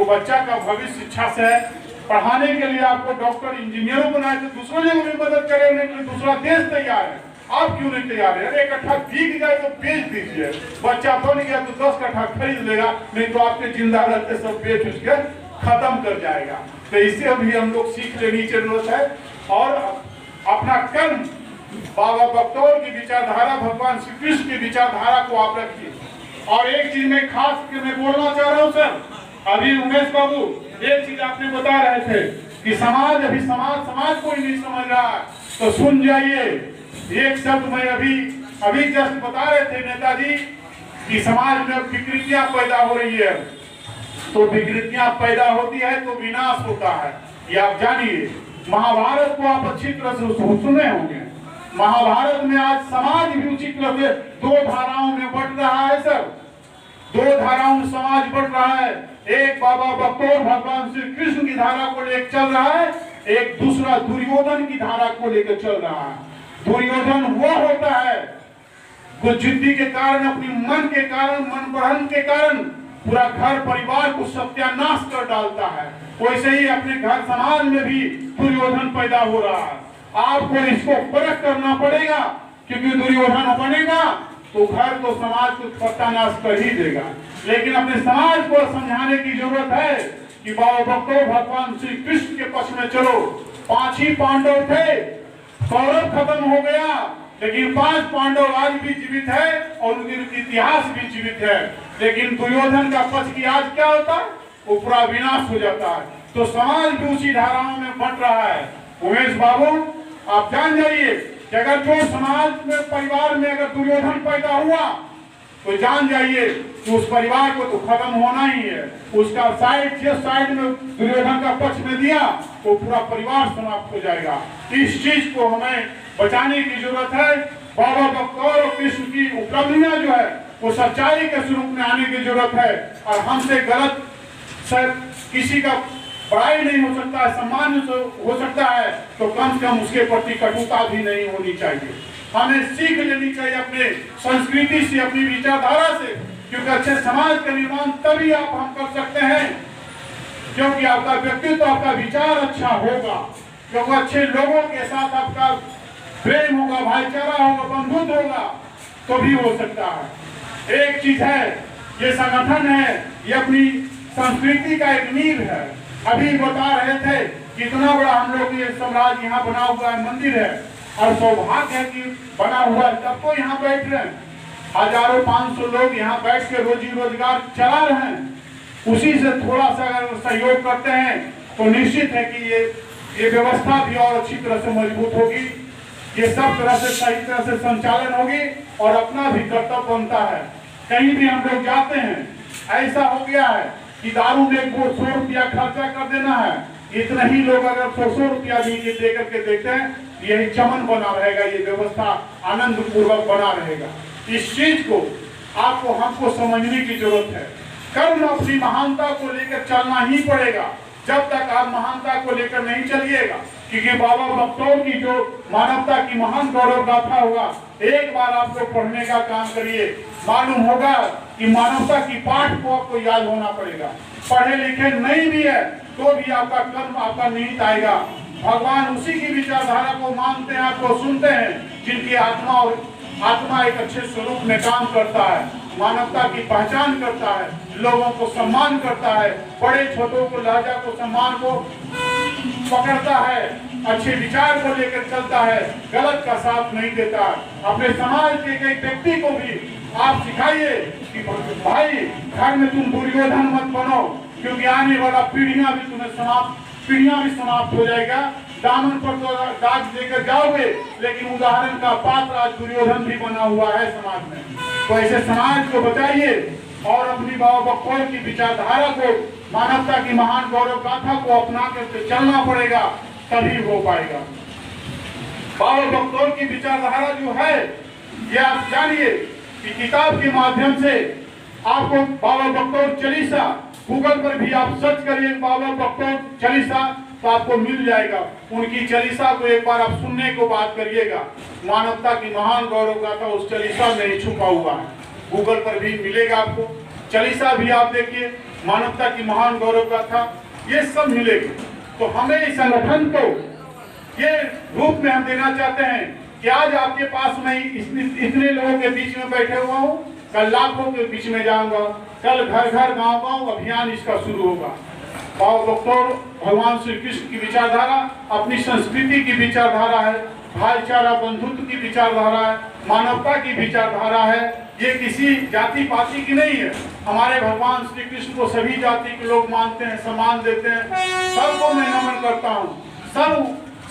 बच्चा का भविष्य शिक्षा से है। पढ़ाने के लिए आपको डॉक्टर इंजीनियरों बनाए थे, दूसरों ने भी मदद करने के लिए दूसरा देश तैयार है, आप क्यों नहीं तैयार है? अरे 1 कट्ठा बिक जाए तो बेच दीजिए, बच्चा बन गया तो 10 कट्ठा खरीद लेगा, नहीं तो आपके जिंदा रहते सब बेच उच कर खत्म कर जाएगा। तो इससे भी हम लोग सीख लेनी जरूरत है और अपना कर्म बाबा बख्तौर की विचारधारा, भगवान श्री कृष्ण की विचारधारा को आप रखिए। और एक चीज में खास के मैं बोलना चाह रहा हूँ सर, अभी उमेश बाबू एक चीज आपने बता रहे थे कि समाज अभी समाज कोई नहीं समझ रहा है, तो सुन जाइए एक शब्द मैं अभी जस्ट बता रहे थे नेताजी कि समाज में विकृतियां पैदा हो रही है, तो विकृतियां पैदा होती है तो विनाश होता है, ये आप जानिए। महाभारत को आप अच्छी तरह से सुने होंगे, महाभारत में आज समाज भी उसी तरह से 2 धाराओं में बढ़ रहा है सर, 2 धाराओं में समाज बढ़ रहा है। एक बाबा बख्तौर भगवान श्री कृष्ण की धारा को लेकर चल रहा है, एक दूसरा दुर्योधन की धारा को लेकर चल रहा है। दुर्योधन वो होता है जो जिद्दी के कारण, अपनी मन के कारण, मन बढ़न के कारण पूरा घर परिवार को सत्यानाश कर डालता है, वैसे ही अपने घर समाज में भी दुर्योधन पैदा हो रहा है। आपको इसको परख करना पड़ेगा, क्योंकि दुर्योधन बनेगा तो घर तो समाज को सत्यानाश कर ही देगा। लेकिन अपने समाज को समझाने की जरूरत है कि बाबा बख्तौर भगवान श्री कृष्ण के पक्ष में चलो। 5 ही पांडव थे, कौरव खत्म हो गया, लेकिन 5 पांडव आज भी जीवित है और उनका इतिहास भी जीवित है। लेकिन दुर्योधन का पक्ष की आज क्या होता है, वो पूरा विनाश हो जाता है। तो समाज भी उसी धाराओं में बंट रहा है। उमेश बाबू आप जान जाइए कि अगर जो समाज में परिवार में अगर दुर्योधन पैदा हुआ तो जान जाइए कि उस परिवार को तो खत्म होना ही है। उसका जिस साइड में दुर्योधन का पक्ष में दिया वो पूरा परिवार समाप्त हो जाएगा। इस चीज को हमें बचाने की जरूरत है। बाबा बख्तौर और कृष्ण की उपलब्धियां जो है वो सच्चाई के स्वरूप में आने की जरूरत है। और हमसे गलत किसी का बड़ाई नहीं हो सकता है, सम्मान हो सकता है, तो कम से कम उसके प्रति कटुता भी नहीं होनी चाहिए। हमें सीख लेनी चाहिए अपने संस्कृति से, अपनी विचारधारा से, क्योंकि अच्छे समाज का निर्माण तभी हम कर सकते हैं क्योंकि आपका व्यक्तित्व, आपका विचार अच्छा होगा, क्योंकि अच्छे लोगों के साथ आपका प्रेम होगा, भाईचारा होगा, बंधुत्व होगा, तो भी हो सकता है। एक चीज है, ये संगठन है, ये अपनी संस्कृति का एक नींव है। अभी बता रहे थे कितना बड़ा हम लोग ये साम्राज्य यहाँ बना हुआ है, मंदिर है, और सौभाग्य है कि बना हुआ है, तब तो यहाँ बैठ रहे हैं। हजारों 500 लोग यहाँ बैठ के रोजी रोजगार चला रहे हैं। उसी से थोड़ा सा अगर सहयोग करते हैं तो निश्चित है कि ये व्यवस्था भी और अच्छी तरह से मजबूत होगी, ये सब तरह से सही तरह से संचालन होगी और अपना भी कर्तव्य बनता है। कहीं भी हम लोग जाते हैं, ऐसा हो गया है कि दारू में 100 रुपया खर्चा कर देना है, इतना ही लोग अगर 100 रुपया भी दे करके देखते हैं, यही चमन बना रहेगा, ये व्यवस्था आनंद पूर्वक बना रहेगा। इस चीज को आपको हमको समझने की जरूरत है। कर्म अपनी महानता को लेकर चलना ही पड़ेगा। जब तक आप महानता को लेकर नहीं चलिएगा, क्योंकि बाबा बख्तौर की जो मानवता की महान गौरव गाथा होगा, एक बार आपको पढ़ने का काम करिए, मालूम होगा कि मानवता की पाठ को आपको याद होना पड़ेगा। पढ़े लिखे नहीं भी है तो भी आपका कर्म आपका निहित आएगा। भगवान उसी की विचारधारा को मानते हैं, आपको सुनते हैं, जिनकी आत्मा एक अच्छे स्वरूप में काम करता है, मानवता की पहचान करता है, लोगों को सम्मान करता है, बड़े छोटों को, लहजा को, सम्मान को पकड़ता है, अच्छे विचार को लेकर चलता है, गलत का साथ नहीं देता। अपने समाज के कई व्यक्ति को भी आप सिखाइए कि भाई घर में तुम दुर्योधन मत बनो, क्योंकि आने वाला पीढ़ियां भी समाप्त हो जाएगा। दामन पर तो दाग देकर जाओगे, लेकिन उदाहरण का पात्र आज दुर्योधन भी बना हुआ है समाज में। तो ऐसे समाज को बचाइए और अपनी बाबा बख्तौर की विचारधारा को, मानवता की महान गौरव गाथा को अपना करके चलना पड़ेगा, तभी हो पाएगा। बाबा बख्तौर की विचारधारा जो है, ये आप जानिए कि किताब के माध्यम से आपको बाबा बख्तौर चालीसा, गूगल पर भी आप सर्च करिए बाबा बख्तौर चालीसा, तो आपको मिल जाएगा। उनकी चालीसा को एक बार आप सुनने को बात करिएगा। मानवता की महान गौरव गाथा उस चालीसा में ही छुपा हुआ है, गूगल पर भी मिलेगा आपको। चालीसा भी आप देखिए, मानवता की महान गौरव गाथा, ये सब मिलेगी। तो हमें इस संगठन को ये रूप में हम देना चाहते हैं कि आज आपके पास मैं इतने लोगों के बीच में बैठे हुआ हूँ, कल लाखों के बीच में जाऊंगा, कल घर घर गांव गांव अभियान इसका शुरू होगा। और डॉक्टर भगवान श्री कृष्ण की विचारधारा अपनी संस्कृति की विचारधारा है, भाईचारा बंधुत्व की विचारधारा है, मानवता की विचारधारा है। ये किसी जाति पाति की नहीं है। हमारे भगवान श्री कृष्ण को सभी जाति के लोग मानते हैं, सम्मान देते हैं। सबको मैं नमन करता हूँ।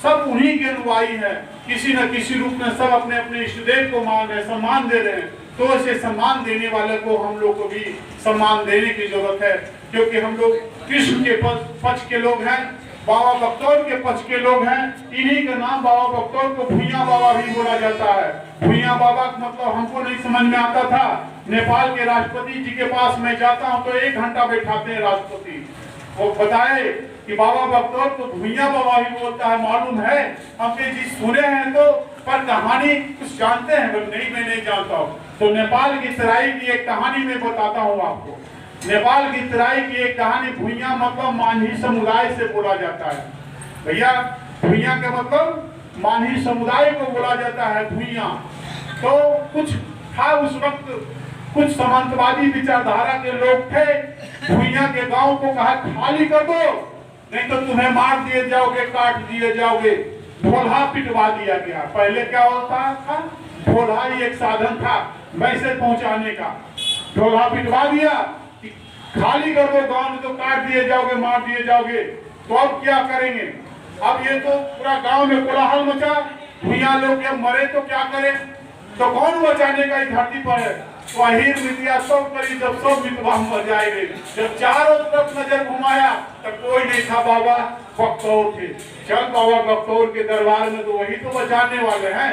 सब उन्हीं के अनुयायी है। किसी न किसी रूप में सब अपने अपने इष्ट देव को मान रहे, सम्मान दे रहे हैं। तो ऐसे सम्मान देने वाले को हम लोग को भी सम्मान देने की जरूरत है, क्योंकि हम लोग कृष्ण के पक्ष के लोग हैं, बाबा बख्तौर के पक्ष के लोग हैं। इन्हीं का नाम बाबा बख्तौर को भुइयां बाबा भी बोला जाता है। भुइयां बाबा का मतलब हमको नहीं समझ में आता था। नेपाल के राष्ट्रपति जी के पास मैं जाता हूं तो 1 घंटा बैठाते हैं राष्ट्रपति, वो बताए कि बाबा बख्तौर को भुइयां बाबा भी बोलता है। मालूम है हमने जी सुने हैं तो, पर कहानी कुछ जानते हैं नहीं, मैं नहीं जानता हूँ। तो नेपाल की तराई की एक कहानी मैं बताता हूँ आपको। नेपाल की तराई की एक कहानी, भुइयां मतलब मानही समुदाय से बोला जाता है। भैया भुइयां का मतलब मानही समुदाय को बोला जाता है भुइयां। तो कुछ था उस वक्त, कुछ सामंतवादी विचारधारा के लोग थे। भुइयां के गांव को कहा खाली कर दो, नहीं तो तुम्हें मार दिए जाओगे, काट दिए जाओगे। ढोलहा पिटवा दिया गया। पहले क्या होता था, ढोलहा ही एक साधन था मैसेज पहुंचाने का। ढोलहा पिटवा दिया कि खाली कर दो गांव, में तो काट दिए जाओगे, मार दिए जाओगे। तो अब क्या करेंगे? अब ये तो पूरा गांव में कोलाहल मचा। भुइयां लोग जब मरे तो क्या करें? तो कौन बचाने का इस धरती पर है? वाहिर मितिया सब करी, जब सब मितवा मर जाएंगे। जब चारों तरफ नजर घुमाया तब कोई नहीं था, बाबा बख्तौर थे। चल बाबा बख्तौर के दरबार में, तो वही तो बचाने वाले हैं।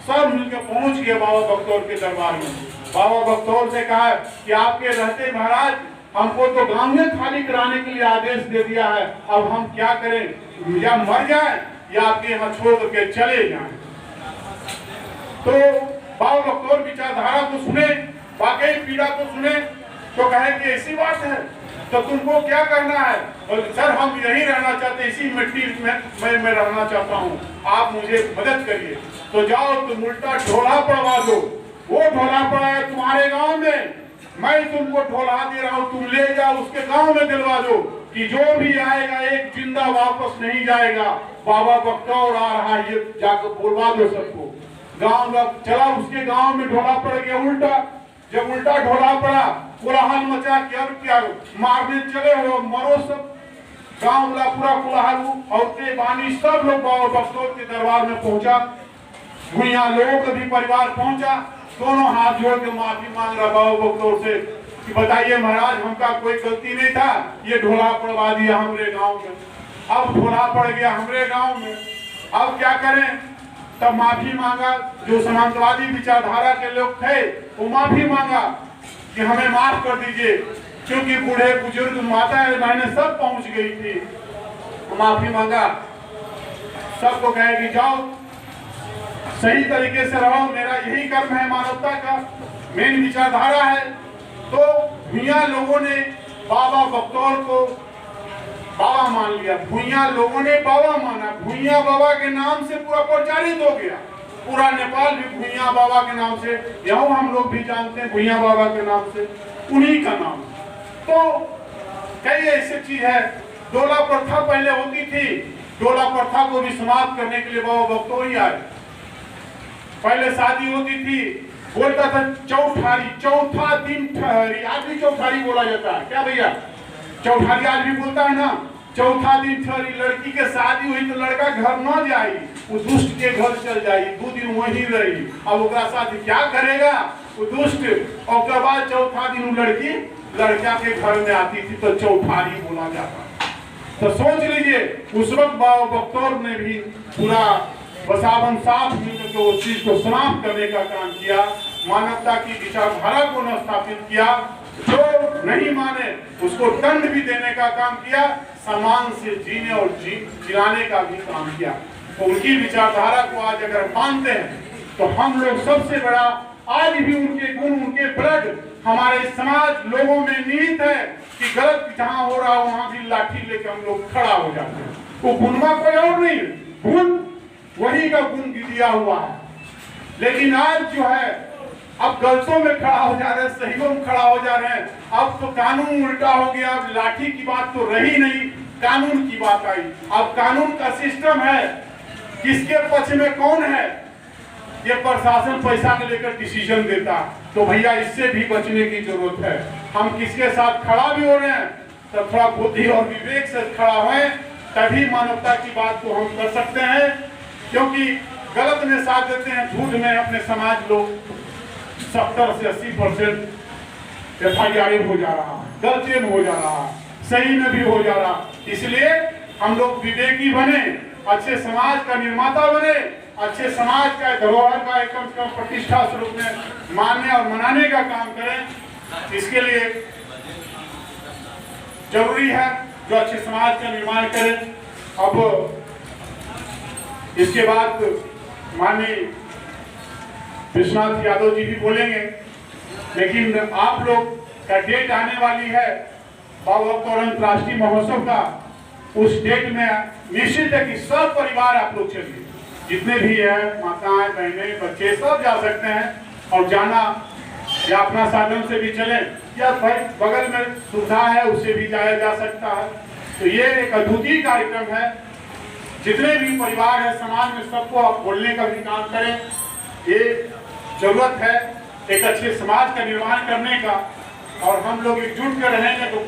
सब मिलकर पहुंच गए बाबा बख्तौर के दरबार में। बाबा बख्तौर से कहा कि आपके रहते महाराज हमको तो गांव में खाली कराने के लिए आदेश दे दिया है, अब हम क्या करें? या मर जाए या आपके यहाँ छोड़ के चले जाएं। तो बाबा बख्तौर विचारधारा को सुने, वाकई पीड़ा को सुने, तो कहे कि ऐसी बात है तो तुमको क्या करना है? और सर हम यही रहना चाहते, इसी मिट्टी में मैं रहना चाहता हूँ, आप मुझे मदद करिए। तो जाओ तुम उल्टा ढोला पड़वा दो। वो ढोला पड़ा है तुम्हारे गांव में, मैं तुमको ढोला दे रहा हूँ, तुम ले जाओ उसके गांव में दिलवा दो कि जो भी आएगा एक जिंदा वापस नहीं जाएगा। बाबा बख्तौर आ रहा है, ये जाकर बोलवा दो सबको। गांव चला, उसके गांव में ढोला पड़ गया उल्टा। जब उल्टा ढोला पड़ा, कोलाहल मचा कि अब क्या मारने चले हो, मरो सब। गांव वाला पूरा कोलाहल, औरतें बानी सब लोग बाबा बख्तौर के दरबार में पहुंचा। भुइयां लोगों का भी परिवार पहुंचा, दोनों हाथ जोड़ के माफी मांग रहा बाबा बख्तौर से कि बताइए महाराज हमका कोई गलती नहीं था, ये ढोला पड़वा दिया हमरे गांव में, अब ढोला पड़ गया हमरे गांव में, अब क्या करें? तब माफी मांगा। जो समाजवादी विचारधारा के लोग थे वो माफी मांगा कि हमें माफ कर दीजिए, क्योंकि बूढ़े बुजुर्ग माता बहनें सब पहुंच गई थी। माफी मांगा, सबको कहे कि जाओ सही तरीके से रहो, मेरा यही कर्म है, मानवता का मेन विचारधारा है। तो भुइयां लोगों ने बाबा बख्तौर को बाबा मान लिया, भुइयां लोगों ने बाबा माना। भुइयां बाबा के नाम से पूरा प्रचारित हो गया, पूरा नेपाल भी भुइयां बाबा के नाम से, यहाँ हम लोग भी जानते हैं भुइयां बाबा के नाम से, उन्हीं का नाम। तो कई ऐसी चीज है। डोला प्रथा पहले होती थी, डोला प्रथा को भी समाप्त करने के लिए बाबा बख्तौर ही आए। पहले शादी होती थी, बोलता था चौठारी, चौथा दिन ठहरी, आज भी चौठारी बोला जाता है क्या भैया? चौठारी आज भी बोलता है ना, चौथा दिन ठहरी। लड़की के शादी हुई तो लड़का घर न जाई, वो दुष्ट के घर चल जाई, 2 दिन वहीं रही। अब उसका शादी क्या करेगा वो दुष्ट? और उसके बाद चौथा दिन वो लड़की लड़का के घर में आती थी, तो चौठारी बोला जाता। तो सोच लीजिए उस वक्त बाबा बख्तौर ने भी पूरा बसावन साथ मिलकर तो उस चीज को समाप्त करने का काम किया, मानवता की विचारधारा को न स्थापित किया। जो नहीं माने उसको दंड भी देने का काम किया, सम्मान से जीने और जिलाने का भी काम किया। तो उनकी विचारधारा को आज अगर मानते हैं तो हम लोग सबसे बड़ा आज भी उनके गुण, उनके ब्लड हमारे समाज लोगों में निहित है कि गलत जहां हो रहा हो वहां भी लाठी लेके हम लोग खड़ा हो जाते हैं। वो गुणवा कोई और नहीं, गुण वही का गुण दिया हुआ है। लेकिन आज जो है अब गलतों में खड़ा हो जा रहे हैं, सहीयों में खड़ा हो जा रहे हैं। अब तो कानून उल्टा हो गया, अब लाठी की बात तो रही नहीं, कानून की बात आई। अब कानून का सिस्टम है, किसके पक्ष में कौन है ये प्रशासन पैसा को लेकर डिसीजन देता। तो भैया इससे भी बचने की जरूरत है। हम किसके साथ खड़ा भी हो रहे हैं तो थोड़ा बुद्धि और विवेक से खड़ा हुए, तभी मानवता की बात को हम कर सकते हैं। क्योंकि गलत में साथ देते हैं, झूठ में अपने समाज लोग 70 से 80% FIR हो जा रहा है, गलती में हो जा रहा है, सही में भी हो जा रहा। इसलिए हम लोग विवेकी बने, अच्छे समाज का निर्माता बने, अच्छे समाज का धरोहर का एक कम से कम प्रतिष्ठा स्वरूप में मानने और मनाने का काम करें। इसके लिए जरूरी है जो अच्छे समाज का निर्माण करें। अब इसके बाद माननीय विश्वनाथ यादव जी भी बोलेंगे, लेकिन आप लोग का डेट आने वाली है बाबा तुरंत राष्ट्रीय महोत्सव का। उस डेट में निश्चित है कि सब परिवार आप लोग चलिए, जितने भी है माताएं बहनें बच्चे सब जा सकते हैं। और जाना या अपना साधन से भी चले या भाई बगल में सुविधा है उससे भी जाया जा सकता है। तो ये एक अद्वितीय कार्यक्रम है। जितने भी परिवार है समाज में सबको आप बोलने का भी काम करें। ये जरूरत है एक अच्छे समाज का निर्माण करने का, और हम लोग एकजुट कर रहेंगे तो